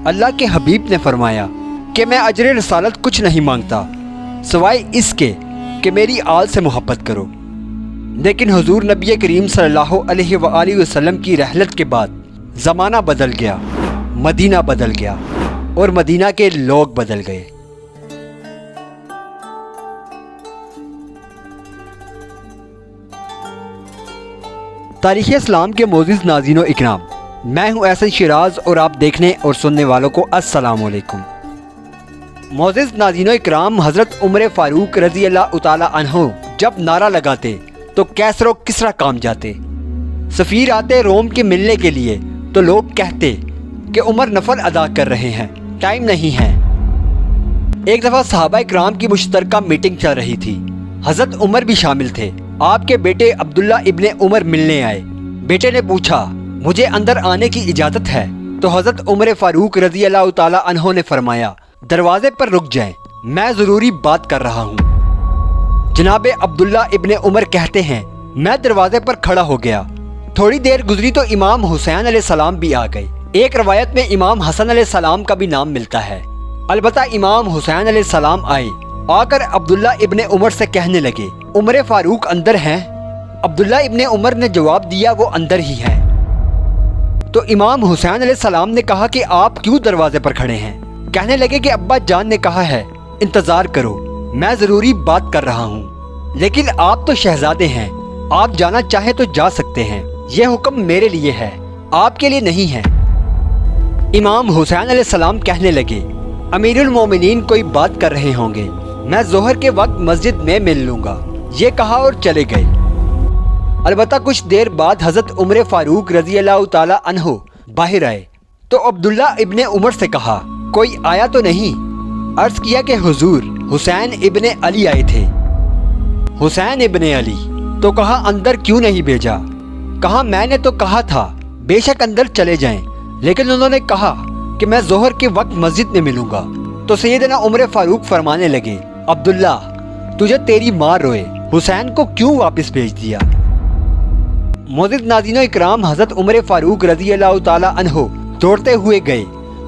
اللہ کے حبیب نے فرمایا کہ میں اجر رسالت کچھ نہیں مانگتا سوائے اس کے کہ میری آل سے محبت کرو۔ لیکن حضور نبی کریم صلی اللہ علیہ وآلہ وسلم کی رحلت کے بعد زمانہ بدل گیا، مدینہ بدل گیا اور مدینہ کے لوگ بدل گئے۔ تاریخ اسلام کے معزز ناظرین و اکرام، میں ہوں احسن شیراز اور آپ دیکھنے اور سننے والوں کو السلام علیکم۔ معزز ناظرین و اکرام، حضرت عمر فاروق رضی اللہ تعالی عنہ جب نعرہ لگاتے تو کیسر و کسریٰ کام جاتے۔ سفیر آتے روم کے ملنے کے لیے تو لوگ کہتے کہ عمر نفل ادا کر رہے ہیں، ٹائم نہیں ہے۔ ایک دفعہ صحابہ اکرام کی مشترکہ میٹنگ چل رہی تھی، حضرت عمر بھی شامل تھے۔ آپ کے بیٹے عبداللہ ابن عمر ملنے آئے۔ بیٹے نے پوچھا مجھے اندر آنے کی اجازت ہے؟ تو حضرت عمر فاروق رضی اللہ تعالی عنہ نے فرمایا دروازے پر رک جائیں، میں ضروری بات کر رہا ہوں۔ جناب عبداللہ ابن عمر کہتے ہیں میں دروازے پر کھڑا ہو گیا، تھوڑی دیر گزری تو امام حسین علیہ السلام بھی آ گئے۔ ایک روایت میں امام حسن علیہ السلام کا بھی نام ملتا ہے، البتہ امام حسین علیہ السلام آئے، آ کر عبداللہ ابن عمر سے کہنے لگے عمر فاروق اندر ہیں؟ عبداللہ ابن عمر نے جواب دیا وہ اندر ہی ہیں۔ تو امام حسین علیہ السلام نے کہا کہ آپ کیوں دروازے پر کھڑے ہیں؟ کہنے لگے کہ ابا جان نے کہا ہے انتظار کرو، میں ضروری بات کر رہا ہوں، لیکن آپ تو شہزادے ہیں، آپ جانا چاہیں تو جا سکتے ہیں، یہ حکم میرے لیے ہے، آپ کے لیے نہیں ہے۔ امام حسین علیہ السلام کہنے لگے امیر المومنین کوئی بات کر رہے ہوں گے، میں ظہر کے وقت مسجد میں مل لوں گا، یہ کہا اور چلے گئے۔ البتہ کچھ دیر بعد حضرت عمر فاروق رضی اللہ تعالی عنہ باہر آئے تو عبداللہ ابن عمر سے کہا کوئی آیا تو نہیں؟ عرض کیا کہ حضور حسین ابن علی آئے تھے۔ حسین ابن علی؟ تو کہا اندر کیوں نہیں بھیجا؟ کہا میں نے تو کہا تھا بے شک اندر چلے جائیں، لیکن انہوں نے کہا کہ میں ظہر کے وقت مسجد میں ملوں گا۔ تو سیدنا عمر فاروق فرمانے لگے عبداللہ تجھے تیری ماں روئے، حسین کو کیوں واپس بھیج دیا؟ معزز ناظرین و اکرام، حضرت عمر فاروق رضی اللہ تعالی عنہ دوڑتے ہوئے گئے،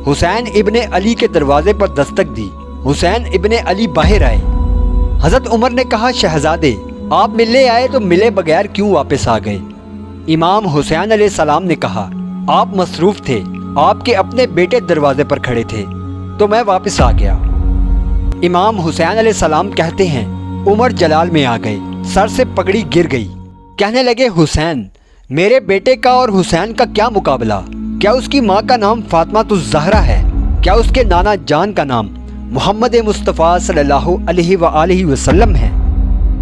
حسین ابن علی کے دروازے پر دستک دی، حسین ابن علی باہر آئے۔ حضرت عمر نے کہا شہزادے آپ ملنے آئے تو ملے بغیر کیوں واپس آ گئے؟ امام حسین علیہ السلام نے کہا آپ مصروف تھے، آپ کے اپنے بیٹے دروازے پر کھڑے تھے تو میں واپس آ گیا۔ امام حسین علیہ السلام کہتے ہیں عمر جلال میں آ گئے، سر سے پگڑی گر گئی، کہنے لگے حسین میرے بیٹے کا اور حسین کا کیا مقابلہ؟ کیا اس کی ماں کا نام فاطمہ الزہرا ہے؟ کیا اس کے نانا جان کا نام محمد مصطفیٰ صلی اللہ علیہ وآلہ وسلم ہے؟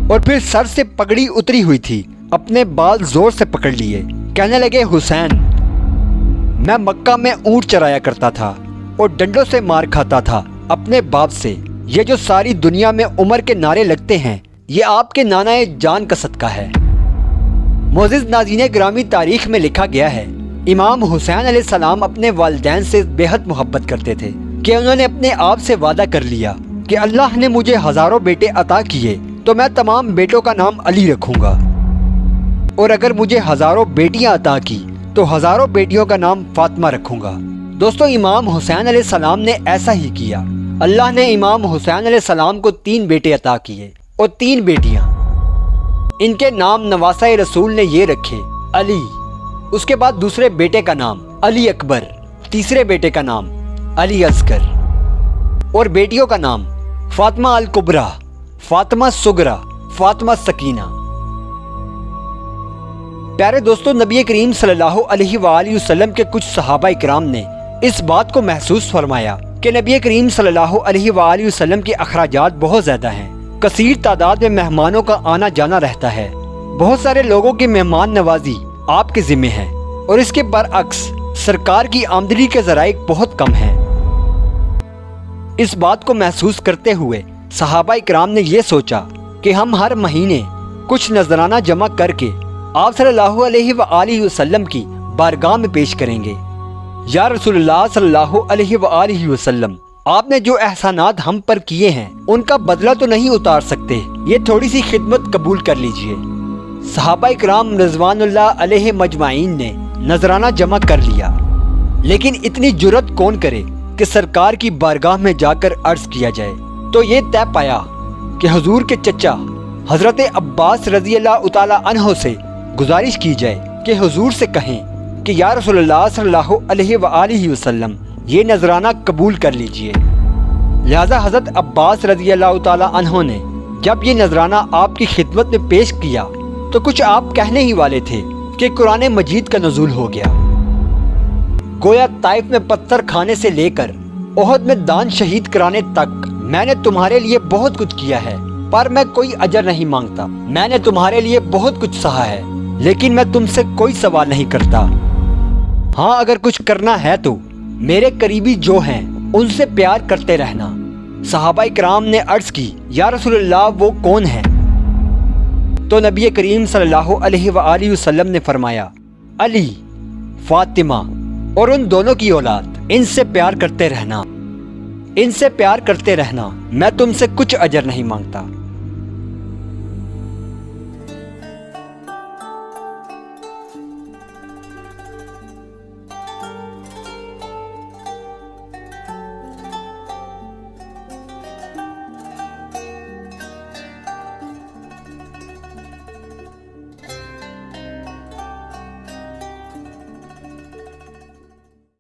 اور پھر سر سے پگڑی اتری ہوئی تھی، اپنے بال زور سے پکڑ لیے، کہنے لگے حسین میں مکہ میں اونٹ چرایا کرتا تھا اور ڈنڈوں سے مار کھاتا تھا اپنے باپ سے، یہ جو ساری دنیا میں عمر کے نعرے لگتے ہیں یہ آپ کے نانا جان کا صدقہ ہے۔ معزز ناظرین گرامی، تاریخ میں لکھا گیا ہے امام حسین علیہ السلام اپنے والدین سے بے حد محبت کرتے تھے کہ انہوں نے اپنے آپ سے وعدہ کر لیا کہ اللہ نے مجھے ہزاروں بیٹے عطا کیے تو میں تمام بیٹوں کا نام علی رکھوں گا، اور اگر مجھے ہزاروں بیٹیاں عطا کی تو ہزاروں بیٹیوں کا نام فاطمہ رکھوں گا۔ دوستو امام حسین علیہ السلام نے ایسا ہی کیا، اللہ نے امام حسین علیہ السلام کو 3 بیٹے عطا کیے اور 3 بیٹیاں، ان کے نام نواسۂ رسول نے یہ رکھے علی، اس کے بعد دوسرے بیٹے کا نام علی اکبر، تیسرے بیٹے کا نام علی اصغر، اور بیٹیوں کا نام فاطمہ الکبریٰ، فاطمہ صغریٰ، فاطمہ سکینہ۔ پیارے دوستو، نبی کریم صلی اللہ علیہ وآلہ وسلم کے کچھ صحابہ اکرام نے اس بات کو محسوس فرمایا کہ نبی کریم صلی اللہ علیہ وآلہ وسلم کے اخراجات بہت زیادہ ہیں، کثیر تعداد میں مہمانوں کا آنا جانا رہتا ہے، بہت سارے لوگوں کی مہمان نوازی آپ کے ذمہ ہے، اور اس کے برعکس سرکار کی آمدنی کے ذرائع بہت کم ہیں۔ اس بات کو محسوس کرتے ہوئے صحابہ اکرام نے یہ سوچا کہ ہم ہر مہینے کچھ نذرانہ جمع کر کے آپ صلی اللہ علیہ وآلہ وسلم کی بارگاہ میں پیش کریں گے۔ یا رسول اللہ صلی اللہ علیہ وآلہ وسلم، آپ نے جو احسانات ہم پر کیے ہیں ان کا بدلہ تو نہیں اتار سکتے، یہ تھوڑی سی خدمت قبول کر لیجئے۔ صحابہ اکرام رضوان اللہ علیہ مجمعین نے نذرانہ جمع کر لیا، لیکن اتنی جرت کون کرے کہ سرکار کی بارگاہ میں جا کر عرض کیا جائے تو یہ طے پایا کہ حضور کے چچا حضرت عباس رضی اللہ تعالی عنہ سے گزارش کی جائے کہ حضور سے کہیں کہ یا رسول اللہ صلی اللہ علیہ وآلہ وسلم یہ نذرانہ قبول کر لیجئے۔ لہذا حضرت عباس رضی اللہ تعالی عنہ نے جب یہ نذرانہ آپ کی خدمت میں پیش کیا تو کچھ آپ کہنے ہی والے تھے کہ قرآن مجید کا نزول ہو گیا۔ گویا طائف میں پتھر کھانے سے لے کر احد میں دان شہید کرانے تک میں نے تمہارے لیے بہت کچھ کیا ہے، پر میں کوئی اجر نہیں مانگتا۔ میں نے تمہارے لیے بہت کچھ سہا ہے، لیکن میں تم سے کوئی سوال نہیں کرتا۔ ہاں اگر کچھ کرنا ہے تو میرے قریبی جو ہیں ان سے پیار کرتے رہنا۔ صحابہ کرام نے عرض کی یا رسول اللہ وہ کون ہیں؟ تو نبی کریم صلی اللہ علیہ وآلہ وسلم نے فرمایا علی، فاطمہ اور ان دونوں کی اولاد، ان سے پیار کرتے رہنا، ان سے پیار کرتے رہنا، میں تم سے کچھ اجر نہیں مانگتا۔